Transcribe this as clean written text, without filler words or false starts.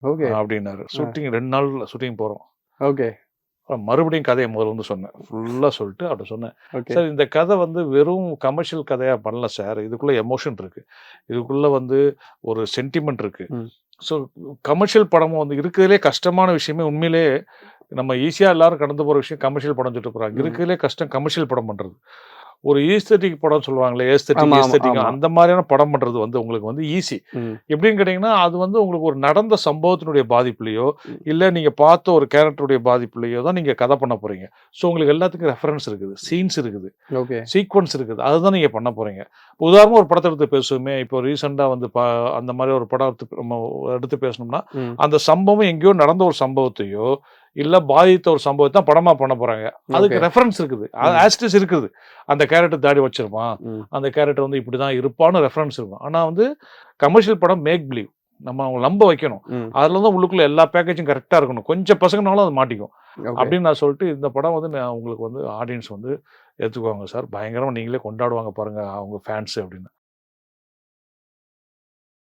Okay. அப்படின்னாரு. Shooting 2 நாள் shooting போறோம். ஓகே. மறுபடியும் கதைய முதல்ல வந்து சொன்னேன். ஃபுல்லா சொல்லிட்டு அவர்ட்ட சொன்னேன். ஓகே. சார் இந்த கதை வந்து வெறும் கமர்ஷியல் கதையா பண்ணல சார். இதுக்குள்ள எமோஷன் இருக்கு. இதுக்குள்ள வந்து ஒரு சென்டிமென்ட் இருக்கு. ம். ஸோ கமர்ஷியல் படமும் வந்து இருக்கிறதுலே கஷ்டமான விஷயமே உண்மையிலேயே நம்ம ஈஸியா எல்லாரும் கடந்து போற விஷயம் கமர்ஷியல் படம் சொல்லிட்டு போறாங்க. இருக்கிறதுலே கஷ்டம் கமர்ஷியல் படம் பண்றது. ஒரு ஈஸ்தெட்டிக் படம் சொல்லுவாங்களே, ஆமா, ஆமா, ஏஸ்தெட்டிக் ஆமா. அந்த மாதிரியான படம் பண்றது வந்து உங்களுக்கு வந்து ஈஸி. ம். எப்படின்னு கேட்டீங்கன்னா, அது வந்து உங்களுக்கு ஒரு நடந்த சம்பவத்தினுடைய பாதிப்புலயோ, ம். இல்ல நீங்க பார்த்த ஒரு கேரக்டருடைய பாதிப்புலயோ தான் நீங்க கதை பண்ண போறீங்க. ஸோ உங்களுக்கு எல்லாத்துக்கும் ரெஃபரன்ஸ் இருக்குது. சீன்ஸ் இருக்குது. ஓகே. சீக்வென்ஸ் இருக்குது. அதுதான் நீங்க பண்ண போறீங்க. உதாரணமா ஒரு படத்த எடுத்து பேசுவோமே, இப்போ ரீசென்ட்டா வந்து அந்த மாரி ஒரு படம் நம்ம எடுத்து பேசணும்னா, ம். அந்த சம்பவம் எங்கேயோ நடந்த ஒரு சம்பவத்தையோ, இல்ல பாதித்த ஒரு சம்பவத்த தான் படமா பண்ண போறாங்க. அதுக்கு ஓகே. ரெஃபரன்ஸ் இருக்குது. ஆஸ் இட் இஸ் இருக்குது. அந்த கேரக்டர் தாடி வச்சிருப்பான். ம். அந்த கேரக்டர் வந்து இப்படிதான் இருப்பான்னு ரெஃபரன்ஸ் இருக்கும். ஆனா வந்து கமர்ஷியல் படம் மேக் பிலீவ். நம்ம அவங்கள நம்ப வைக்கணும். ம். அதுல தான் உள்ளுக்குள்ள எல்லா பேக்கேஜும் கரெக்ட்டா இருக்கணும். கொஞ்சம் பசங்கனாலும் அது மாட்டிக்கும். ஓகே. அப்படின்னு நான் சொல்லிட்டு இந்த படம் வந்து நான் உங்களுக்கு வந்து ஆடியன்ஸ் வந்து ஏத்துக்குவாங்க சார். பயங்கரமா நீங்களே கொண்டாடுவாங்க பாருங்க அவங்க ஃபேன்ஸ் அப்படின்னு.